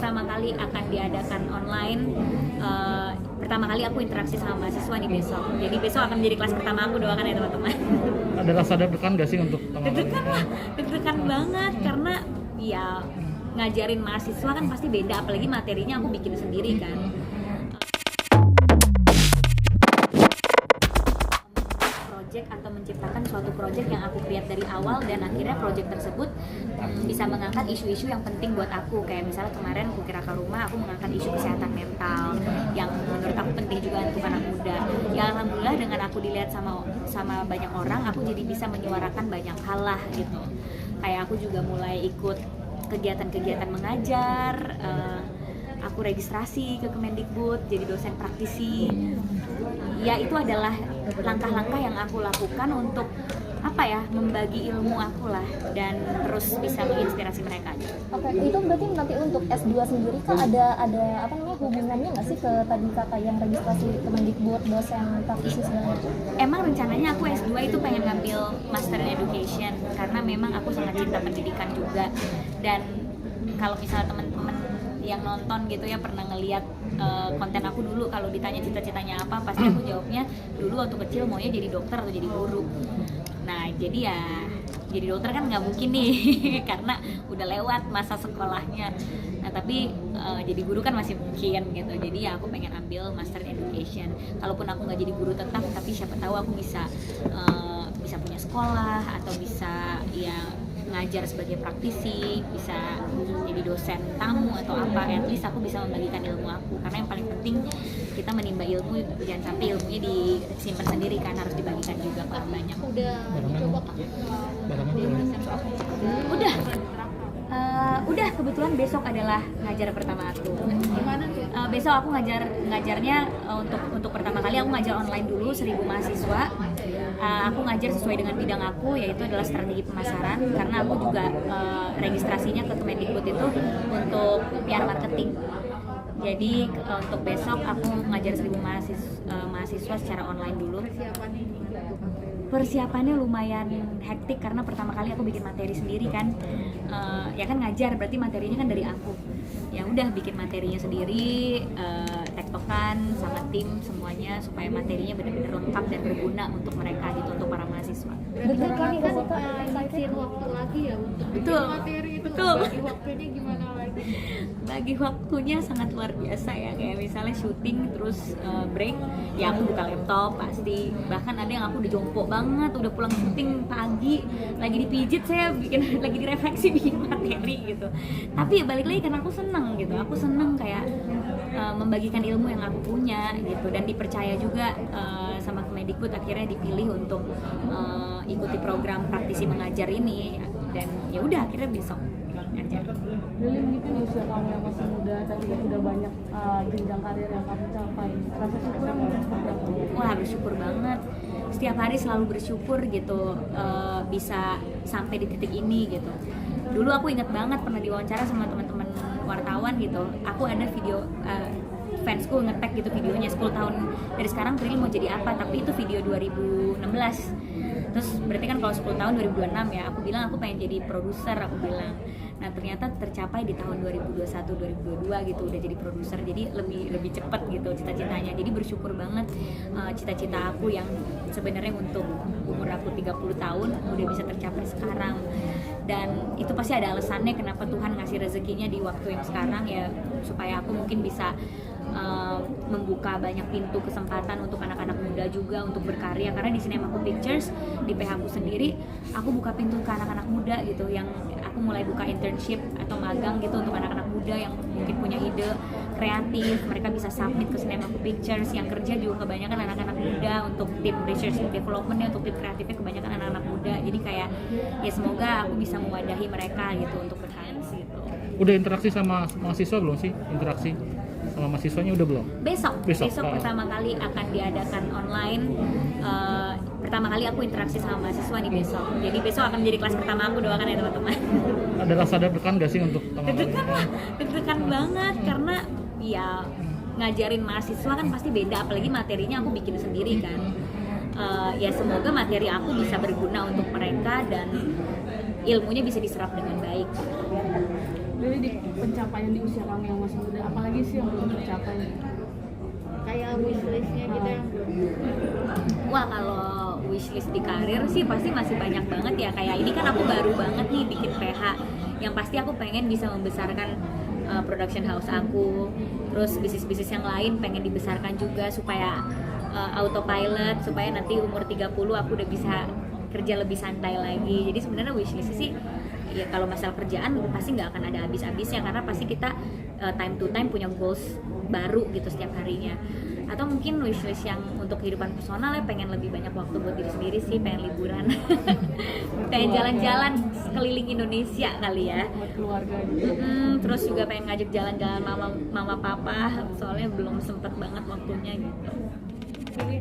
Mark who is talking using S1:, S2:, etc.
S1: pertama kali akan diadakan online. Pertama kali aku interaksi sama mahasiswa nih besok. Jadi besok akan menjadi kelas pertama aku, doakan ya teman-teman.
S2: Ada rasa deg-degan gak sih untuk
S1: Deg-degan lah, deg-degan banget karena ya ngajarin mahasiswa kan pasti beda, apalagi materinya aku bikin sendiri kan. Project atau menciptakan suatu project yang aku create dari awal dan akhirnya project tersebut bisa mengangkat isu-isu yang penting buat aku, kayak misalnya kemarin Kukira ke Rumah aku mengangkat isu kesehatan mental yang menurut aku penting juga untuk anak muda. Ya alhamdulillah dengan aku dilihat sama banyak orang, aku jadi bisa menyuarakan banyak hal lah gitu. Kayak aku juga mulai ikut kegiatan-kegiatan mengajar, aku registrasi ke Kemendikbud jadi dosen praktisi. Ya itu adalah langkah-langkah yang aku lakukan untuk membagi ilmu aku lah dan terus bisa menginspirasi mereka.
S3: Oke, itu berarti nanti untuk S2 sendiri Kak ada hubungannya nggak sih ke tadi Kakak yang registrasi Kemendikbud, dosen praktisi segala macam?
S1: Emang rencananya aku S2 itu pengen ngambil Master in Education karena memang aku sangat cinta pendidikan juga. Dan kalau misalnya teman-teman yang nonton gitu ya pernah ngeliat konten aku dulu, kalau ditanya cita-citanya apa, pasti aku jawabnya dulu waktu kecil maunya jadi dokter atau jadi guru. Nah jadi ya jadi dokter kan nggak mungkin nih karena udah lewat masa sekolahnya. Nah tapi jadi guru kan masih mungkin gitu. Jadi ya aku pengen ambil Master in Education. Kalaupun aku nggak jadi guru tetap, tapi siapa tahu aku bisa punya sekolah atau bisa ya ngajar sebagai praktisi, bisa jadi dosen tamu atau apa. At least aku bisa membagikan ilmu aku, karena yang paling penting kita menimba ilmu, jangan sampai ilmunya disimpan sendiri kan, harus dibagikan juga ke orang banyak.
S3: Udah coba Kak?
S1: Udah kebetulan besok adalah ngajar pertama aku.
S3: Gimana tuh?
S1: Besok aku ngajarnya untuk pertama kali aku ngajar online dulu 1.000 mahasiswa. Aku ngajar sesuai dengan bidang aku, yaitu adalah strategi pemasaran, karena aku juga registrasinya ke Kemendikbud itu untuk PR marketing. Jadi untuk besok aku ngajar 1.000 mahasiswa secara online dulu. Persiapannya lumayan hektik karena pertama kali aku bikin materi sendiri kan. Ya kan ngajar berarti materinya kan dari aku. Ya udah bikin materinya sendiri, tektokan sama tim semuanya supaya materinya benar-benar lengkap dan berguna untuk mereka gitu, untuk para mahasiswa.
S3: Deg-degan nggak sih Kak?
S4: Ngabisin waktu lagi ya untuk bikin
S1: Betul.
S4: materi itu.
S1: Betul.
S4: Bagi waktunya gimana lagi?
S1: Bagi waktunya sangat luar biasa ya, kayak misalnya syuting terus break, ya aku buka laptop pasti. Bahkan ada yang aku udah jongkok banget, udah pulang syuting pagi, lagi dipijit saya bikin lagi direfleksi bikin materi gitu. Tapi ya balik lagi karena aku seneng gitu, aku seneng kayak membagikan ilmu yang aku punya gitu, dan dipercaya juga sama Kemendikbud, akhirnya dipilih untuk ikuti program praktisi mengajar ini, dan ya udah akhirnya besok ngajar.
S4: Lilin, itu di usia kamu yang masih muda tapi sudah banyak jenjang karir yang kamu capai. Rasa syukur apa?
S1: Wah, bersyukur banget. Setiap hari selalu bersyukur gitu, bisa sampai di titik ini gitu. Dulu aku ingat banget pernah diwawancara sama teman-teman wartawan gitu. Aku ada video fansku nge-tag gitu videonya 10 tahun dari sekarang Prilly mau jadi apa, tapi itu video 2016. Terus berarti kan kalau 10 tahun 2026 ya, aku bilang aku pengen jadi produser, aku bilang. Nah ternyata tercapai di tahun 2021-2022 gitu, udah jadi produser, jadi lebih cepat gitu cita-citanya. Jadi bersyukur banget cita-cita aku yang sebenarnya untuk umur aku 30 tahun udah bisa tercapai sekarang. Dan itu pasti ada alasannya kenapa Tuhan ngasih rezekinya di waktu yang sekarang ya, supaya aku mungkin bisa membuka banyak pintu kesempatan untuk anak-anak muda juga untuk berkarya. Karena di Cinemaku Pictures, di PH aku sendiri, aku buka pintu ke anak-anak muda gitu, yang aku mulai buka internship atau magang gitu untuk anak-anak muda yang mungkin punya ide kreatif. Mereka bisa submit ke Cinemaku Pictures. Yang kerja juga kebanyakan anak-anak muda, untuk tim research and development-nya, untuk tim kreatifnya kebanyakan anak-anak muda. Jadi kayak ya semoga aku bisa mewadahi mereka gitu untuk berkarya gitu.
S2: Udah interaksi sama mahasiswa belum sih? Interaksi sama mahasiswanya udah belum?
S1: Besok
S2: Oh.
S1: pertama kali akan diadakan online. Pertama kali aku interaksi sama mahasiswa nih besok. Jadi besok akan menjadi kelas pertama aku, doakan ya teman-teman.
S2: Ada rasa deg-degan gak sih untuk
S1: Deg-degan lah, deg-degan banget karena ya ngajarin mahasiswa kan pasti beda, apalagi materinya aku bikin sendiri kan. Ya semoga materi aku bisa berguna untuk mereka dan ilmunya bisa diserap dengan baik.
S4: Jadi di pencapaian di usia kamu yang masih muda, apalagi sih yang belum tercapai?
S5: Kayak wishlistnya kita yang
S1: Wah, kalau wishlist di karir sih pasti masih banyak banget ya. Kayak ini kan aku baru banget nih bikin PH. Yang pasti aku pengen bisa membesarkan production house aku. Terus bisnis-bisnis yang lain pengen dibesarkan juga supaya autopilot, supaya nanti umur 30 aku udah bisa kerja lebih santai lagi. Jadi sebenarnya wishlist sih ya kalau masalah kerjaan pasti nggak akan ada habis-habisnya, karena pasti kita time to time punya goals baru gitu setiap harinya. Atau mungkin wishlist yang untuk kehidupan personal ya, pengen lebih banyak waktu buat diri sendiri sih, pengen liburan. Pengen jalan-jalan keliling Indonesia kali ya.
S4: Buat keluarga gitu.
S1: Terus juga pengen ngajak jalan-jalan mama papa, soalnya belum sempet banget waktunya gitu.
S5: ini